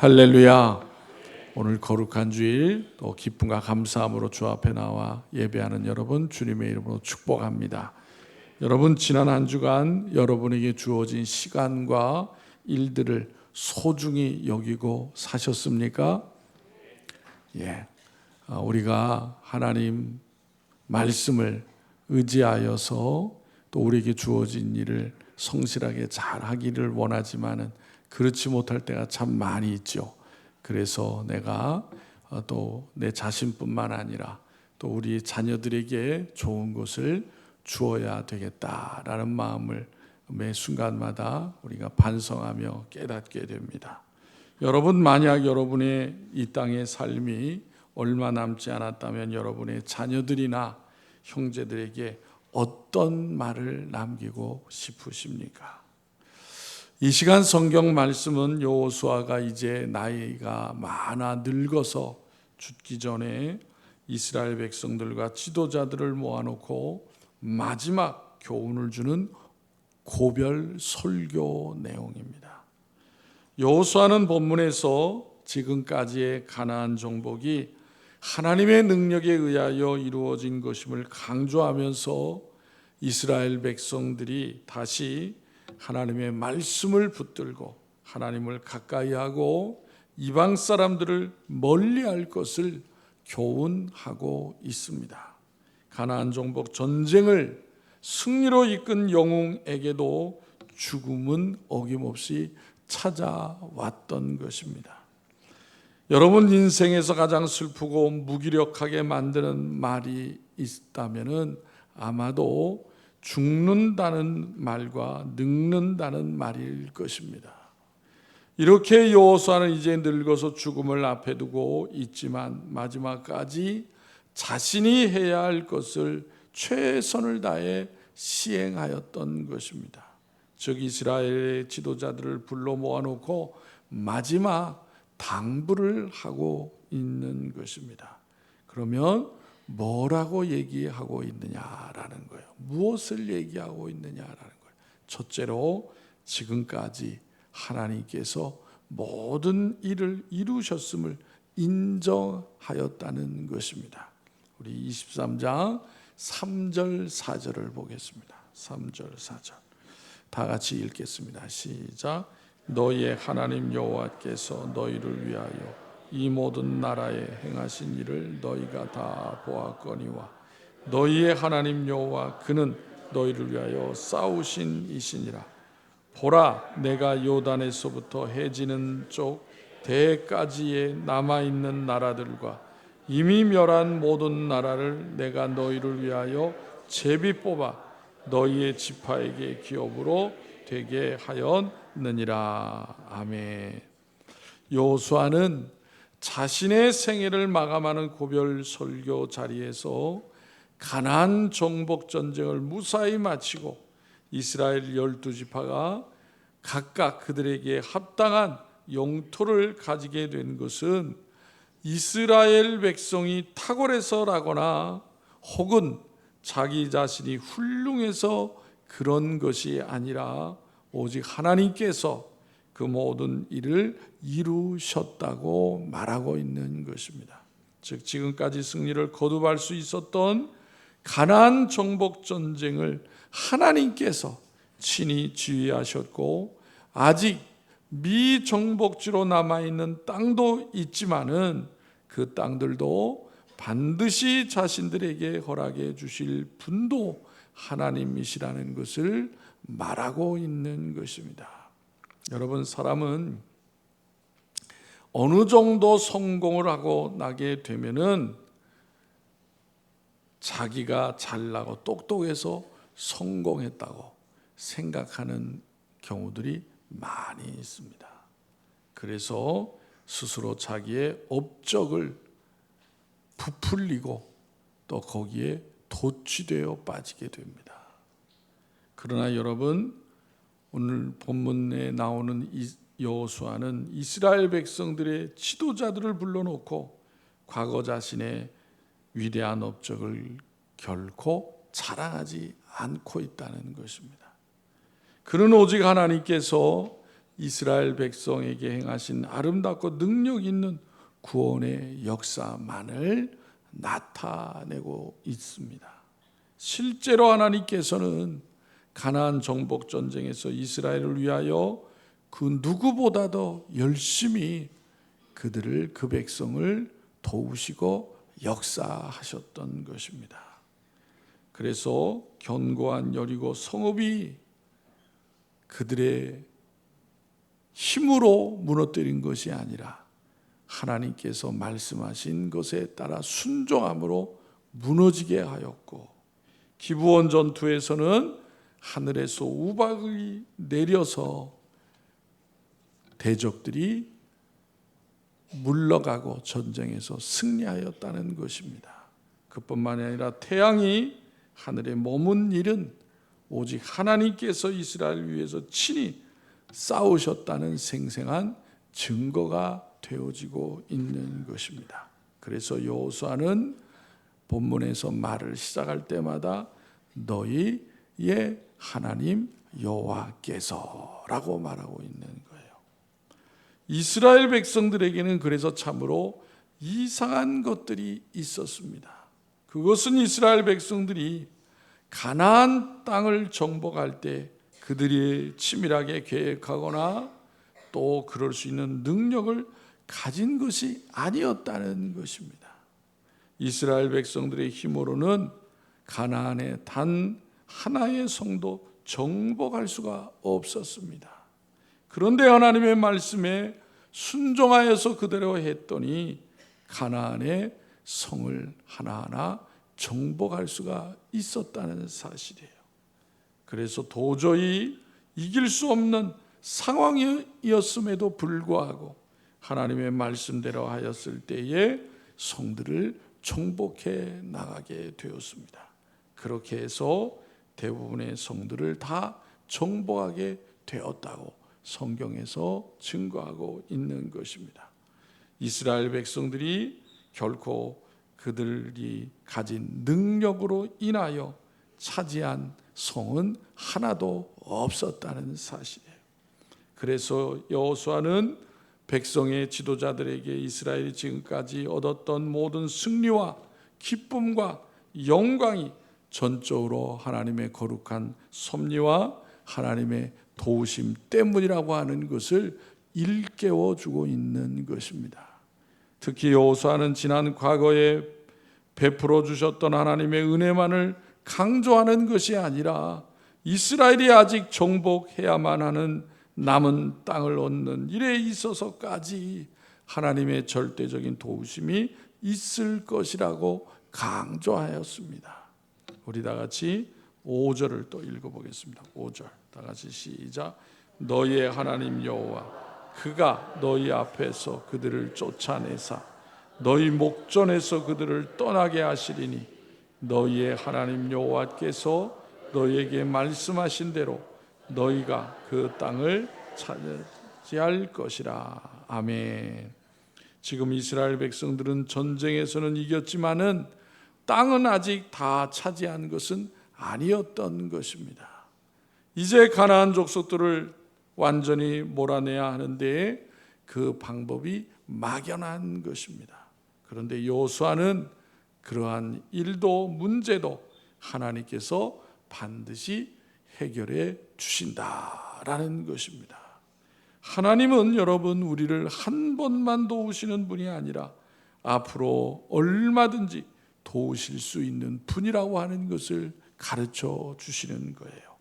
할렐루야. 오늘 거룩한 주일 또 기쁨과 감사함으로 주 앞에 나와 예배하는 여러분 주님의 이름으로 축복합니다. 여러분 지난 한 주간 여러분에게 주어진 시간과 일들을 소중히 여기고 사셨습니까? 우리가 하나님 말씀을 의지하여서 또 우리에게 주어진 일을 성실하게 잘 하기를 원하지만은 그렇지 못할 때가 참 많이 있죠. 그래서 내가 또 내 자신뿐만 아니라 또 우리 자녀들에게 좋은 것을 주어야 되겠다라는 마음을 매 순간마다 우리가 반성하며 깨닫게 됩니다. 여러분, 만약 여러분의 이 땅의 삶이 얼마 남지 않았다면 여러분의 자녀들이나 형제들에게 어떤 말을 남기고 싶으십니까? 이 시간 성경 말씀은 여호수아가 이제 나이가 많아 늙어서 죽기 전에 이스라엘 백성들과 지도자들을 모아놓고 마지막 교훈을 주는 고별 설교 내용입니다. 여호수아는 본문에서 지금까지의 가나안 정복이 하나님의 능력에 의하여 이루어진 것임을 강조하면서 이스라엘 백성들이 다시 하나님의 말씀을 붙들고 하나님을 가까이하고 이방 사람들을 멀리할 것을 교훈하고 있습니다. 가나안 정복 전쟁을 승리로 이끈 영웅에게도 죽음은 어김없이 찾아왔던 것입니다. 여러분 인생에서 가장 슬프고 무기력하게 만드는 말이 있다면은 아마도 죽는다는 말과 늙는다는 말일 것입니다. 이렇게 여호수아는 이제 늙어서 죽음을 앞에 두고 있지만 마지막까지 자신이 해야 할 것을 최선을 다해 시행하였던 것입니다. 즉 이스라엘의 지도자들을 불러 모아놓고 마지막 당부를 하고 있는 것입니다. 그러면 뭐라고 얘기하고 있느냐라는 거예요. 무엇을 얘기하고 있느냐라는 거예요. 첫째로 지금까지 하나님께서 모든 일을 이루셨음을 인정하였다는 것입니다. 우리 23장 3절 4절을 보겠습니다. 3절 4절 다 같이 읽겠습니다. 시작. 너희의 하나님 여호와께서 너희를 위하여 이 모든 나라에 행하신 일을 너희가 다 보았거니와 너희의 하나님 여호와 그는 너희를 위하여 싸우신 이시니라. 보라, 내가 요단에서부터 해지는 쪽 대까지에 남아있는 나라들과 이미 멸한 모든 나라를 내가 너희를 위하여 제비 뽑아 너희의 지파에게 기업으로 되게 하였느니라. 아멘. 여호수아는 자신의 생애를 마감하는 고별 설교 자리에서 가나안 정복 전쟁을 무사히 마치고 이스라엘 12지파가 각각 그들에게 합당한 영토를 가지게 된 것은 이스라엘 백성이 탁월해서라거나 혹은 자기 자신이 훌륭해서 그런 것이 아니라 오직 하나님께서 그 모든 일을 이루셨다고 말하고 있는 것입니다. 즉 지금까지 승리를 거듭할 수 있었던 가나안 정복 전쟁을 하나님께서 친히 지휘하셨고 아직 미정복지로 남아있는 땅도 있지만은 그 땅들도 반드시 자신들에게 허락해 주실 분도 하나님이시라는 것을 말하고 있는 것입니다. 여러분, 사람은 어느 정도 성공을 하고 나게 되면은 자기가 잘나고 똑똑해서 성공했다고 생각하는 경우들이 많이 있습니다. 그래서 스스로 자기의 업적을 부풀리고 또 거기에 도취되어 빠지게 됩니다. 그러나 여러분, 오늘 본문에 나오는 여호수아는 이스라엘 백성들의 지도자들을 불러놓고 과거 자신의 위대한 업적을 결코 자랑하지 않고 있다는 것입니다. 그는 오직 하나님께서 이스라엘 백성에게 행하신 아름답고 능력 있는 구원의 역사만을 나타내고 있습니다. 실제로 하나님께서는 가나안 정복 전쟁에서 이스라엘을 위하여 그 누구보다도 열심히 그 백성을 도우시고 역사하셨던 것입니다. 그래서 견고한 여리고 성읍이 그들의 힘으로 무너뜨린 것이 아니라 하나님께서 말씀하신 것에 따라 순종함으로 무너지게 하였고, 기브온 전투에서는 하늘에서 우박이 내려서 대적들이 물러가고 전쟁에서 승리하였다는 것입니다. 그뿐만 아니라 태양이 하늘에 머문 일은 오직 하나님께서 이스라엘을 위해서 친히 싸우셨다는 생생한 증거가 되어지고 있는 것입니다. 그래서 여호수아는 본문에서 말을 시작할 때마다 너희의 하나님 여호와께서라고 말하고 있는 거예요. 이스라엘 백성들에게는 그래서 참으로 이상한 것들이 있었습니다. 그것은 이스라엘 백성들이 가나안 땅을 정복할 때 그들이 치밀하게 계획하거나 또 그럴 수 있는 능력을 가진 것이 아니었다는 것입니다. 이스라엘 백성들의 힘으로는 가나안의 단 하나의 성도 정복할 수가 없었습니다. 그런데 하나님의 말씀에 순종하여서 그대로 했더니 가나안의 성을 하나하나 정복할 수가 있었다는 사실이에요. 그래서 도저히 이길 수 없는 상황이었음에도 불구하고 하나님의 말씀대로 하였을 때에 성들을 정복해 나가게 되었습니다. 그렇게 해서 대부분의 성들을 다 정복하게 되었다고 성경에서 증거하고 있는 것입니다. 이스라엘 백성들이 결코 그들이 가진 능력으로 인하여 차지한 성은 하나도 없었다는 사실이에요. 그래서 여호수아는 백성의 지도자들에게 이스라엘이 지금까지 얻었던 모든 승리와 기쁨과 영광이 전적으로 하나님의 거룩한 섭리와 하나님의 도우심 때문이라고 하는 것을 일깨워주고 있는 것입니다. 특히 여호수아는 지난 과거에 베풀어 주셨던 하나님의 은혜만을 강조하는 것이 아니라 이스라엘이 아직 정복해야만 하는 남은 땅을 얻는 일에 있어서까지 하나님의 절대적인 도우심이 있을 것이라고 강조하였습니다. 우리 다 같이 5절을 또 읽어보겠습니다. 5절 다 같이 시작. 너희의 하나님 여호와 그가 너희 앞에서 그들을 쫓아내사 너희 목전에서 그들을 떠나게 하시리니 너희의 하나님 여호와께서 너희에게 말씀하신 대로 너희가 그 땅을 차지할 것이라. 아멘. 지금 이스라엘 백성들은 전쟁에서는 이겼지만은 땅은 아직 다 차지한 것은 아니었던 것입니다. 이제 가나안 족속들을 완전히 몰아내야 하는데 그 방법이 막연한 것입니다. 그런데 여호수아는 그러한 일도 문제도 하나님께서 반드시 해결해 주신다라는 것입니다. 하나님은 여러분 우리를 한 번만 도우시는 분이 아니라 앞으로 얼마든지 도우실 수 있는 분이라고 하는 것을 가르쳐 주시는 거예요.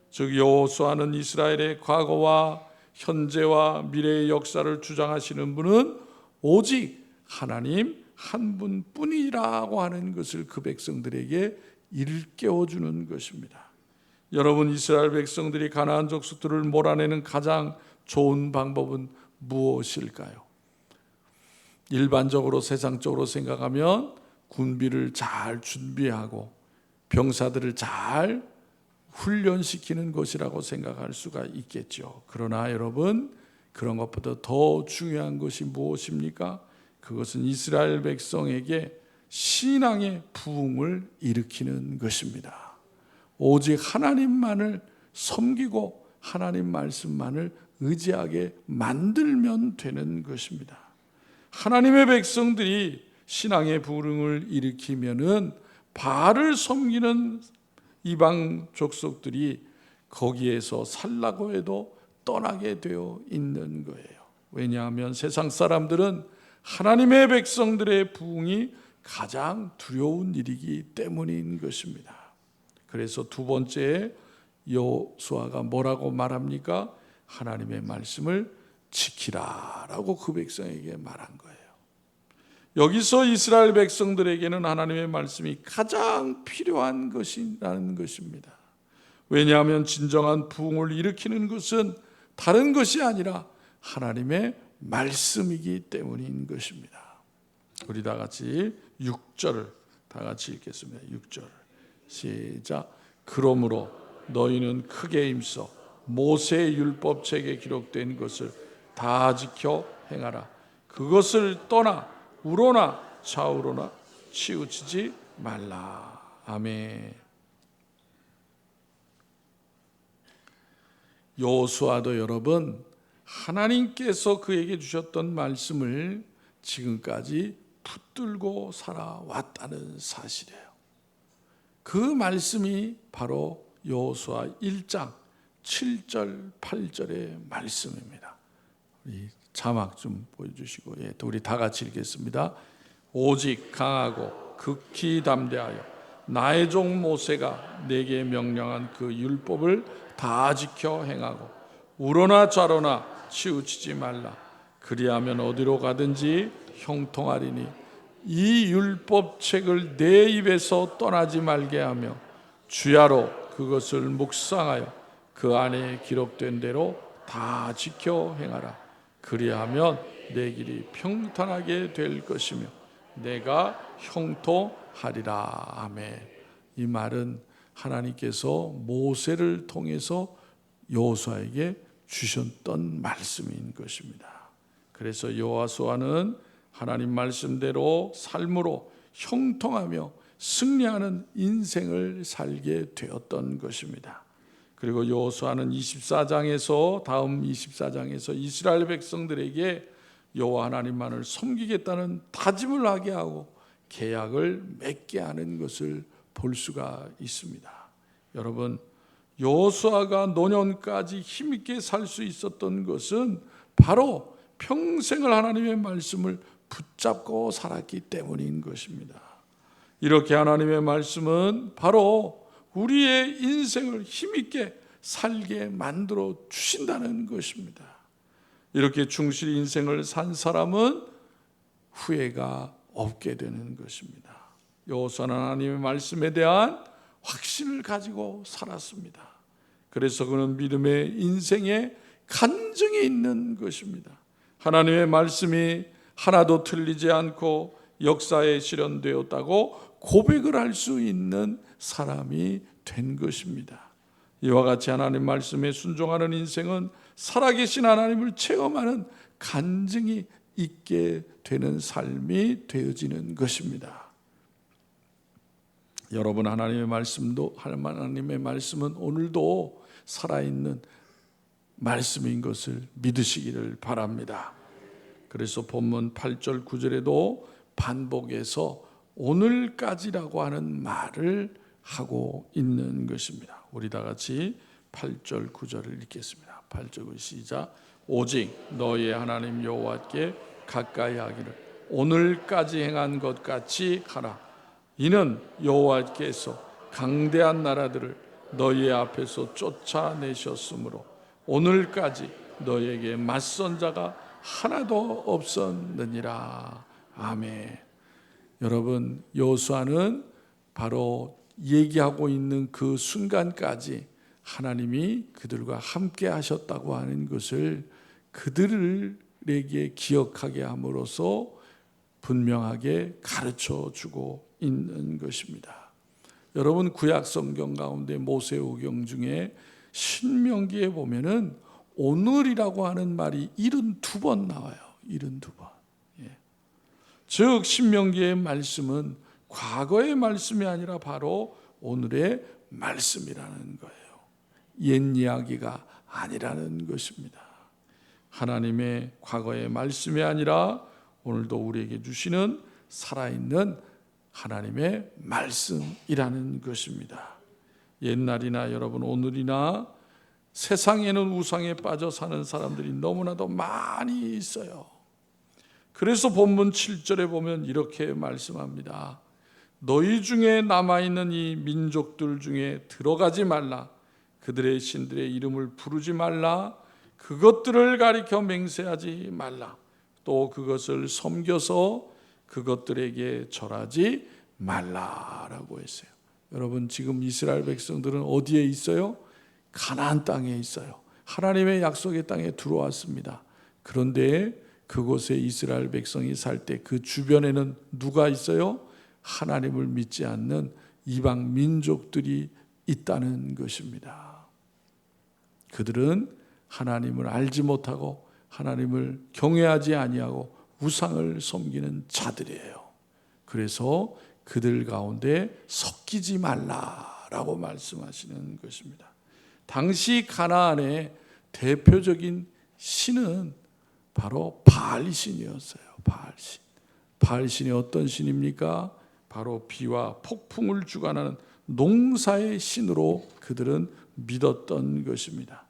즉 여호수아는 이스라엘의 과거와 현재와 미래의 역사를 주장하시는 분은 오직 하나님 한 분뿐이라고 하는 것을 그 백성들에게 일깨워주는 것입니다. 여러분 이스라엘 백성들이 가나안 족속들을 몰아내는 가장 좋은 방법은 무엇일까요? 일반적으로 세상적으로 생각하면 군비를 잘 준비하고 병사들을 잘 훈련시키는 것이라고 생각할 수가 있겠죠. 그러나 여러분 그런 것보다 더 중요한 것이 무엇입니까? 그것은 이스라엘 백성에게 신앙의 부흥을 일으키는 것입니다. 오직 하나님만을 섬기고 하나님 말씀만을 의지하게 만들면 되는 것입니다. 하나님의 백성들이 신앙의 부흥을 일으키면은 바알을 섬기는 이방 족속들이 거기에서 살라고 해도 떠나게 되어 있는 거예요. 왜냐하면 세상 사람들은 하나님의 백성들의 부흥이 가장 두려운 일이기 때문인 것입니다. 그래서 두 번째 여호수아가 뭐라고 말합니까? 하나님의 말씀을 지키라라고 그 백성에게 말한 거예요. 여기서 이스라엘 백성들에게는 하나님의 말씀이 가장 필요한 것이라는 것입니다. 왜냐하면 진정한 부흥을 일으키는 것은 다른 것이 아니라 하나님의 말씀이기 때문인 것입니다. 우리 다 같이 6절을 다 같이 읽겠습니다. 6절 시작. 그러므로 너희는 크게 힘써 모세의 율법책에 기록된 것을 다 지켜 행하라. 그것을 떠나 우로나 좌우로나 치우치지 말라. 아멘. 여호수아도 여러분, 하나님께서 그에게 주셨던 말씀을 지금까지 붙들고 살아왔다는 사실이에요. 그 말씀이 바로 여호수아 1장 7절 8절의 말씀입니다. 우리 자막 좀 보여주시고, 우리 다 같이 읽겠습니다. 오직 강하고 극히 담대하여 나의 종 모세가 내게 명령한 그 율법을 다 지켜 행하고 우로나 좌로나 치우치지 말라. 그리하면 어디로 가든지 형통하리니 이 율법책을 내 입에서 떠나지 말게 하며 주야로 그것을 묵상하여 그 안에 기록된 대로 다 지켜 행하라. 그리하면 내 길이 평탄하게 될 것이며 내가 형통하리라. 아멘. 이 말은 하나님께서 모세를 통해서 여호수아에게 주셨던 말씀인 것입니다. 그래서 여호수아는 하나님 말씀대로 삶으로 형통하며 승리하는 인생을 살게 되었던 것입니다. 그리고 여호수아는 24장에서 다음 24장에서 이스라엘 백성들에게 여호와 하나님만을 섬기겠다는 다짐을 하게 하고 계약을 맺게 하는 것을 볼 수가 있습니다. 여러분, 여호수아가 노년까지 힘있게 살 수 있었던 것은 바로 평생을 하나님의 말씀을 붙잡고 살았기 때문인 것입니다. 이렇게 하나님의 말씀은 바로 우리의 인생을 힘있게 살게 만들어 주신다는 것입니다. 이렇게 충실히 인생을 산 사람은 후회가 없게 되는 것입니다. 여호수아는 하나님의 말씀에 대한 확신을 가지고 살았습니다. 그래서 그는 믿음의 인생에 간증이 있는 것입니다. 하나님의 말씀이 하나도 틀리지 않고 역사에 실현되었다고 고백을 할 수 있는 사람이 된 것입니다. 이와 같이 하나님 말씀에 순종하는 인생은 살아계신 하나님을 체험하는 간증이 있게 되는 삶이 되어지는 것입니다. 여러분, 하나님의 말씀은 오늘도 살아있는 말씀인 것을 믿으시기를 바랍니다. 그래서 본문 8절 9절에도 반복해서 오늘까지라고 하는 말을 하고 있는 것입니다. 우리 다 같이 8절 9절을 읽겠습니다. 8절 시작. 오직 너희의 하나님 여호와께 가까이 하기를 오늘까지 행한 것 같이 하라. 이는 여호와께서 강대한 나라들을 너희의 앞에서 쫓아내셨으므로 오늘까지 너희에게 맞선 자가 하나도 없었느니라. 아멘. 여러분, 여호수아는 바로 얘기하고 있는 그 순간까지 하나님이 그들과 함께 하셨다고 하는 것을 그들에게 기억하게 함으로써 분명하게 가르쳐 주고 있는 것입니다. 여러분, 구약 성경 가운데 모세오경 중에 신명기에 보면은 오늘이라고 하는 말이 72번 나와요. 72번. 즉 신명기의 말씀은 과거의 말씀이 아니라 바로 오늘의 말씀이라는 거예요. 옛 이야기가 아니라는 것입니다. 하나님의 과거의 말씀이 아니라 오늘도 우리에게 주시는 살아있는 하나님의 말씀이라는 것입니다. 옛날이나 여러분 오늘이나 세상에는 우상에 빠져 사는 사람들이 너무나도 많이 있어요. 그래서 본문 7절에 보면 이렇게 말씀합니다. 너희 중에 남아있는 이 민족들 중에 들어가지 말라. 그들의 신들의 이름을 부르지 말라. 그것들을 가리켜 맹세하지 말라. 또 그것을 섬겨서 그것들에게 절하지 말라라고 했어요. 여러분 지금 이스라엘 백성들은 어디에 있어요? 가나안 땅에 있어요. 하나님의 약속의 땅에 들어왔습니다. 그런데 그곳에 이스라엘 백성이 살 때 그 주변에는 누가 있어요? 하나님을 믿지 않는 이방 민족들이 있다는 것입니다. 그들은 하나님을 알지 못하고 하나님을 경외하지 아니하고 우상을 섬기는 자들이에요. 그래서 그들 가운데 섞이지 말라라고 말씀하시는 것입니다. 당시 가나안의 대표적인 신은 바로 바알신이었어요. 바알신. 바알신이 어떤 신입니까? 바로 비와 폭풍을 주관하는 농사의 신으로 그들은 믿었던 것입니다.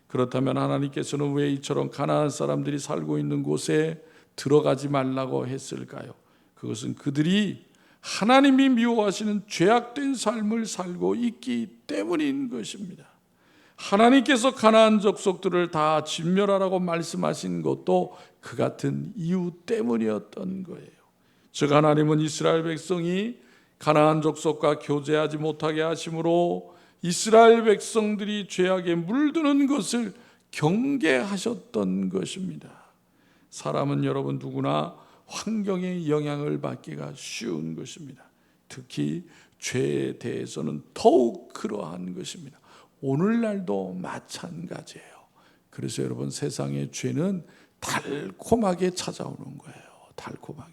그렇다면 하나님께서는 왜 이처럼 가나안 사람들이 살고 있는 곳에 들어가지 말라고 했을까요? 그것은 그들이 하나님이 미워하시는 죄악된 삶을 살고 있기 때문인 것입니다. 하나님께서 가나안 족속들을 다 진멸하라고 말씀하신 것도 그 같은 이유 때문이었던 거예요. 즉 하나님은 이스라엘 백성이 가나안 족속과 교제하지 못하게 하심으로 이스라엘 백성들이 죄악에 물드는 것을 경계하셨던 것입니다. 사람은 여러분 누구나 환경의 영향을 받기가 쉬운 것입니다. 특히 죄에 대해서는 더욱 그러한 것입니다. 오늘날도 마찬가지예요. 그래서 여러분 세상의 죄는 달콤하게 찾아오는 거예요. 달콤하게.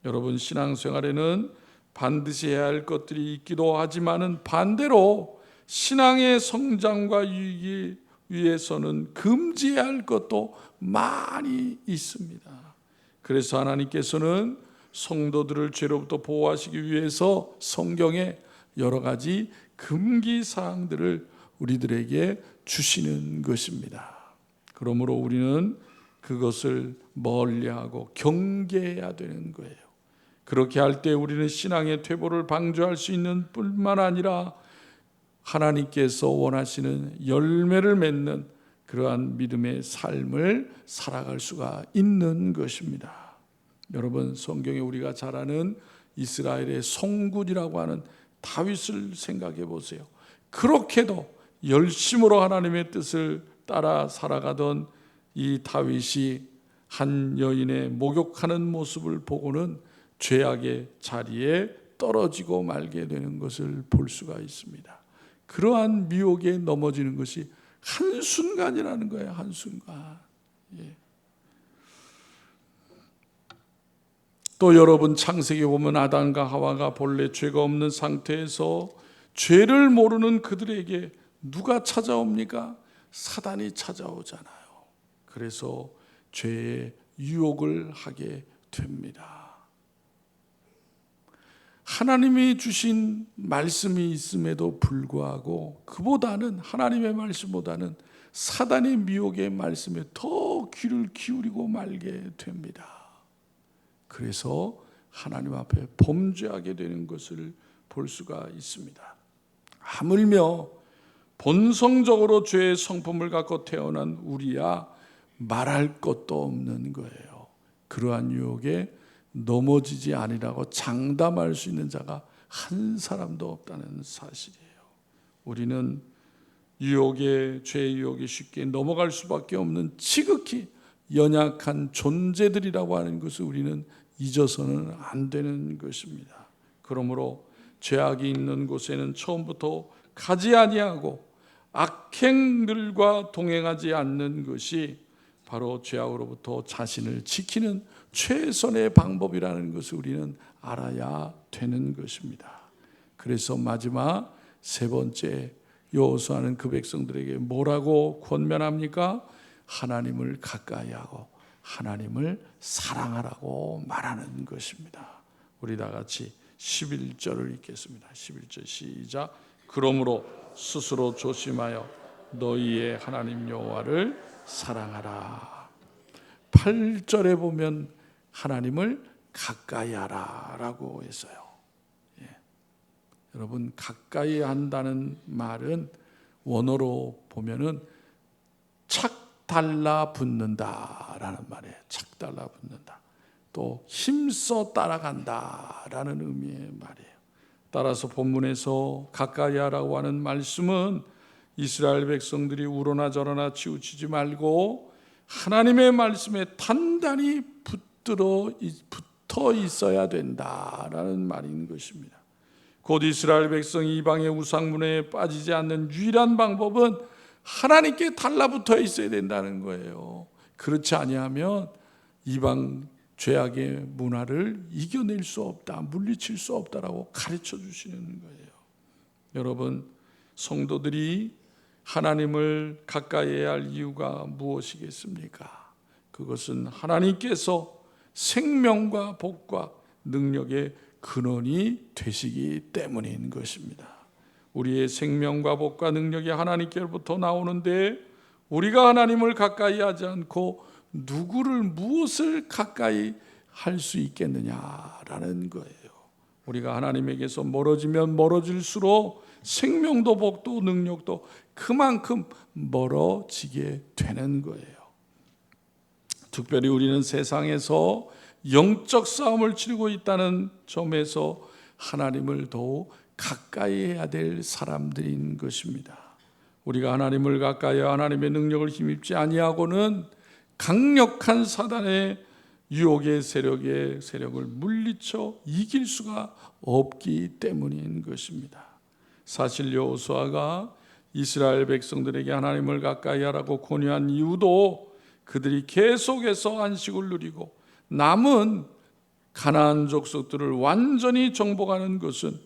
여러분 신앙생활에는 반드시 해야 할 것들이 있기도 하지만은 반대로 신앙의 성장과 유익이 위해서는 금지해야 할 것도 많이 있습니다. 그래서 하나님께서는 성도들을 죄로부터 보호하시기 위해서 성경에 여러 가지 금기 사항들을 우리들에게 주시는 것입니다. 그러므로 우리는 그것을 멀리하고 경계해야 되는 거예요. 그렇게 할 때 우리는 신앙의 퇴보를 방조할 수 있는 뿐만 아니라 하나님께서 원하시는 열매를 맺는 그러한 믿음의 삶을 살아갈 수가 있는 것입니다. 여러분 성경에 우리가 잘 아는 이스라엘의 송군이라고 하는 다윗을 생각해 보세요. 그렇게도 열심으로 하나님의 뜻을 따라 살아가던 이 다윗이 한 여인의 목욕하는 모습을 보고는 죄악의 자리에 떨어지고 말게 되는 것을 볼 수가 있습니다. 그러한 미혹에 넘어지는 것이 한순간이라는 거예요. 한순간. 또 여러분 창세기 보면 아담과 하와가 본래 죄가 없는 상태에서 죄를 모르는 그들에게 누가 찾아옵니까? 사단이 찾아오잖아요. 그래서 죄의 유혹을 하게 됩니다. 하나님이 주신 말씀이 있음에도 불구하고 그보다는 하나님의 말씀보다는 사단의 미혹의 말씀에 더 귀를 기울이고 말게 됩니다. 그래서 하나님 앞에 범죄하게 되는 것을 볼 수가 있습니다. 하물며 본성적으로 죄의 성품을 갖고 태어난 우리야 말할 것도 없는 거예요. 그러한 유혹에 넘어지지 아니라고 장담할 수 있는 자가 한 사람도 없다는 사실이에요. 우리는 죄의 유혹에 쉽게 넘어갈 수밖에 없는 지극히 연약한 존재들이라고 하는 것을 우리는 잊어서는 안 되는 것입니다. 그러므로 죄악이 있는 곳에는 처음부터 가지 아니하고 악행들과 동행하지 않는 것이 바로 죄악으로부터 자신을 지키는 최선의 방법이라는 것을 우리는 알아야 되는 것입니다. 그래서 마지막 세 번째 여호수아는 그 백성들에게 뭐라고 권면합니까? 하나님을 가까이 하고 하나님을 사랑하라고 말하는 것입니다. 우리 다 같이 11절을 읽겠습니다. 11절 시작. 그러므로 스스로 조심하여 너희의 하나님 여호와를 사랑하라. 8절에 보면 하나님을 가까이 하라라고 했어요. 여러분, 가까이 한다는 말은 원어로 보면은 착 달라붙는다라는 말이에요. 착 달라붙는다. 또 힘써 따라간다라는 의미의 말이에요. 따라서 본문에서 가까이 하라고 하는 말씀은 이스라엘 백성들이 우러나 저러나 치우치지 말고 하나님의 말씀에 단단히 붙어 있어야 된다라는 말인 것입니다. 곧 이스라엘 백성이 이방의 우상문화에 빠지지 않는 유일한 방법은 하나님께 달라붙어 있어야 된다는 거예요. 그렇지 아니하면 이방 죄악의 문화를 이겨낼 수 없다, 물리칠 수 없다라고 가르쳐 주시는 거예요. 여러분, 성도들이 하나님을 가까이 해야 할 이유가 무엇이겠습니까? 그것은 하나님께서 생명과 복과 능력의 근원이 되시기 때문인 것입니다. 우리의 생명과 복과 능력이 하나님께로부터 나오는데 우리가 하나님을 가까이 하지 않고 누구를 무엇을 가까이 할 수 있겠느냐라는 거예요. 우리가 하나님에게서 멀어지면 멀어질수록 생명도 복도 능력도 그만큼 멀어지게 되는 거예요. 특별히 우리는 세상에서 영적 싸움을 치르고 있다는 점에서 하나님을 더욱 가까이 해야 될 사람들인 것입니다. 우리가 하나님을 가까이 하여 하나님의 능력을 힘입지 아니하고는 강력한 사단의 유혹의 세력을 물리쳐 이길 수가 없기 때문인 것입니다. 사실 여호수아가 이스라엘 백성들에게 하나님을 가까이 하라고 권유한 이유도 그들이 계속해서 안식을 누리고 남은 가나안 족속들을 완전히 정복하는 것은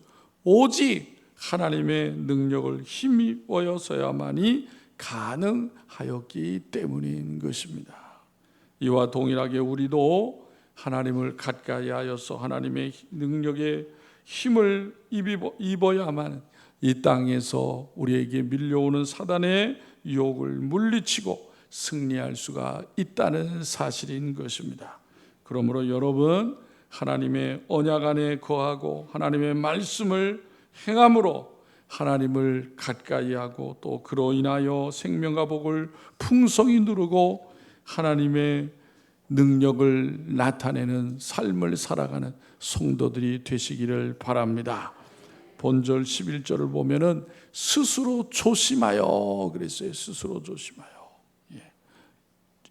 오직 하나님의 능력을 힘입어서야만이 가능하였기 때문인 것입니다. 이와 동일하게 우리도 하나님을 가까이 하여서 하나님의 능력의 힘을 입어야만 이 땅에서 우리에게 밀려오는 사단의 유혹을 물리치고 승리할 수가 있다는 사실인 것입니다. 그러므로 여러분, 하나님의 언약 안에 거하고 하나님의 말씀을 행함으로 하나님을 가까이 하고 또 그로 인하여 생명과 복을 풍성히 누리고 하나님의 능력을 나타내는 삶을 살아가는 성도들이 되시기를 바랍니다. 본절 11절을 보면은 스스로 조심하여 그랬어요. 스스로 조심하여.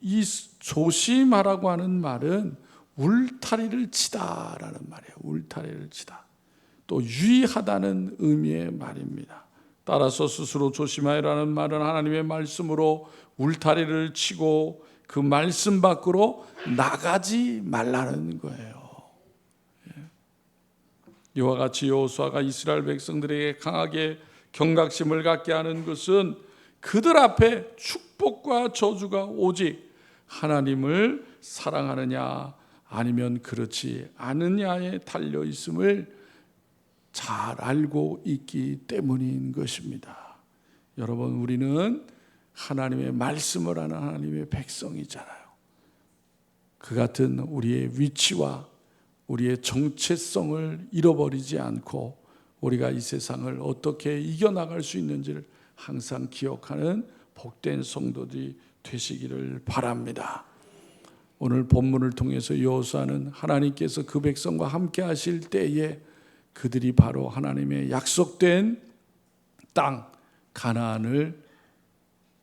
이 조심하라고 하는 말은 울타리를 치다라는 말이에요. 울타리를 치다. 또 유의하다는 의미의 말입니다. 따라서 스스로 조심하여라는 말은 하나님의 말씀으로 울타리를 치고 그 말씀 밖으로 나가지 말라는 거예요. 이와 같이 여호수아가 이스라엘 백성들에게 강하게 경각심을 갖게 하는 것은 그들 앞에 축복과 저주가 오직 하나님을 사랑하느냐 아니면 그렇지 않느냐에 달려 있음을 잘 알고 있기 때문인 것입니다. 여러분, 우리는 하나님의 말씀을 하는 하나님의 백성이잖아요. 그 같은 우리의 위치와 우리의 정체성을 잃어버리지 않고 우리가 이 세상을 어떻게 이겨나갈 수 있는지를 항상 기억하는 복된 성도들이 되시기를 바랍니다. 오늘 본문을 통해서 여호수아는 하나님께서 그 백성과 함께 하실 때에 그들이 바로 하나님의 약속된 땅 가나안을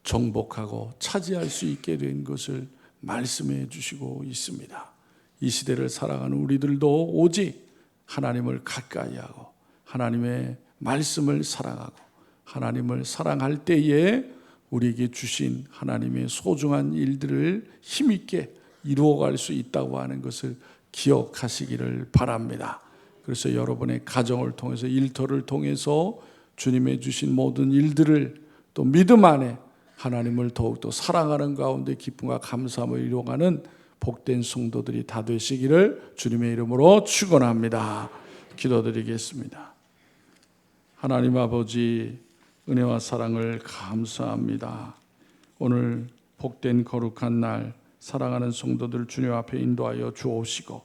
정복하고 차지할 수 있게 된 것을 말씀해 주시고 있습니다. 이 시대를 살아가는 우리들도 오직 하나님을 가까이 하고 하나님의 말씀을 사랑하고 하나님을 사랑할 때에 우리에게 주신 하나님의 소중한 일들을 힘있게 이루어갈 수 있다고 하는 것을 기억하시기를 바랍니다. 그래서 여러분의 가정을 통해서 일터를 통해서 주님의 주신 모든 일들을 또 믿음 안에 하나님을 더욱더 사랑하는 가운데 기쁨과 감사함을 이루어가는 복된 성도들이 다 되시기를 주님의 이름으로 축원합니다. 기도드리겠습니다. 하나님 아버지, 은혜와 사랑을 감사합니다. 오늘 복된 거룩한 날 사랑하는 성도들 주님 앞에 인도하여 주옵시고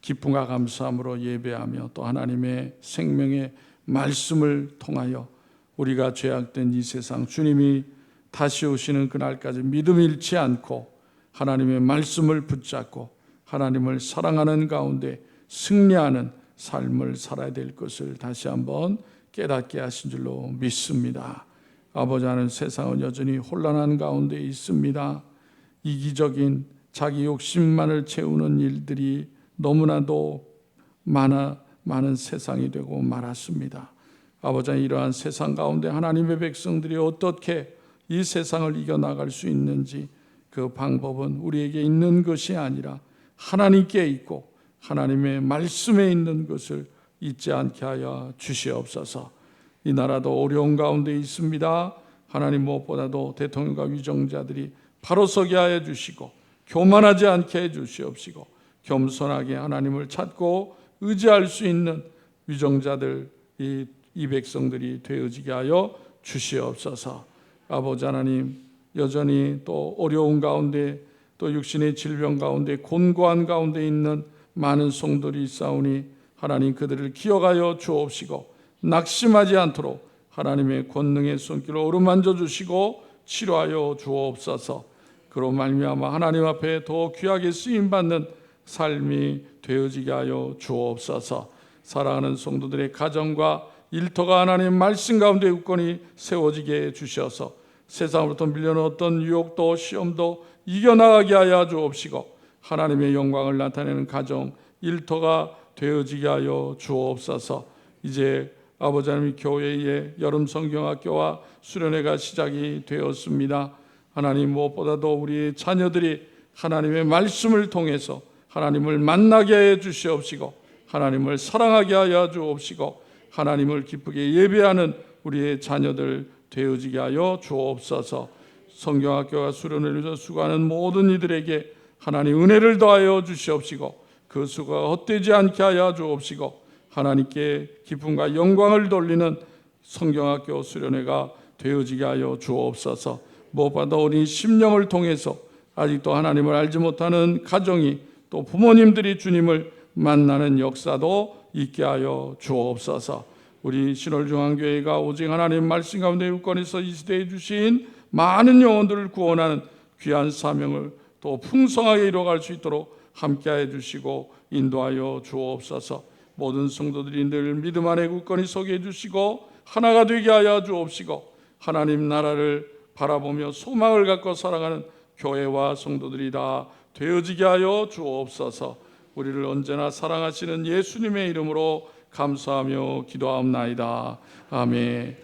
기쁨과 감사함으로 예배하며 또 하나님의 생명의 말씀을 통하여 우리가 죄악된 이 세상 주님이 다시 오시는 그날까지 믿음 잃지 않고 하나님의 말씀을 붙잡고 하나님을 사랑하는 가운데 승리하는 삶을 살아야 될 것을 다시 한번 깨닫게 하신 줄로 믿습니다. 아버지, 하는 세상은 여전히 혼란한 가운데 있습니다. 이기적인 자기 욕심만을 채우는 일들이 너무나도 많은 세상이 되고 말았습니다. 아버지, 이러한 세상 가운데 하나님의 백성들이 어떻게 이 세상을 이겨나갈 수 있는지 그 방법은 우리에게 있는 것이 아니라 하나님께 있고 하나님의 말씀에 있는 것을 잊지 않게 하여 주시옵소서. 이 나라도 어려운 가운데 있습니다. 하나님, 무엇보다도 대통령과 위정자들이 바로 서게 하여 주시고 교만하지 않게 해 주시옵시고 겸손하게 하나님을 찾고 의지할 수 있는 위정자들 이 백성들이 되어지게 하여 주시옵소서. 아버지 하나님, 여전히 또 어려운 가운데 또 육신의 질병 가운데 곤고한 가운데 있는 많은 성도들이 있사오니 하나님, 그들을 기억하여 주옵시고 낙심하지 않도록 하나님의 권능의 손길로 어루만져 주시고 치료하여 주옵소서. 그로 말미암아 하나님 앞에 더 귀하게 쓰임받는 삶이 되어지게 하여 주옵소서. 사랑하는 성도들의 가정과 일터가 하나님 말씀 가운데 굳건히 세워지게 해주셔서 세상으로부터 밀려오는 어떤 유혹도 시험도 이겨나가게 하여 주옵시고 하나님의 영광을 나타내는 가정, 일터가 되어지게 하여 주옵소서. 이제 아버지 하나님, 교회의 여름 성경학교와 수련회가 시작이 되었습니다. 하나님, 무엇보다도 우리 자녀들이 하나님의 말씀을 통해서 하나님을 만나게 해 주시옵시고 하나님을 사랑하게 하여 주옵시고 하나님을 기쁘게 예배하는 우리의 자녀들 되어지게 하여 주옵소서. 성경학교와 수련회를 위해서 수고하는 모든 이들에게 하나님 은혜를 더하여 주시옵시고 그 수고가 헛되지 않게 하여 주옵시고 하나님께 기쁨과 영광을 돌리는 성경학교 수련회가 되어지게 하여 주옵소서. 무엇보다 우리 심령을 통해서 아직도 하나님을 알지 못하는 가정이 또 부모님들이 주님을 만나는 역사도 있게 하여 주옵소서. 우리 신월중앙교회가 오직 하나님 말씀 가운데 굳건해서 이 시대에 주신 많은 영혼들을 구원하는 귀한 사명을 또 풍성하게 이루어갈 수 있도록 함께해 주시고 인도하여 주옵소서. 모든 성도들이 늘 믿음 안에 굳건히 서게 해주시고 하나가 되게 하여 주옵시고 하나님 나라를 바라보며 소망을 갖고 살아가는 교회와 성도들이 다 되어지게 하여 주옵소서. 우리를 언제나 사랑하시는 예수님의 이름으로 감사하며 기도하옵나이다. 아멘.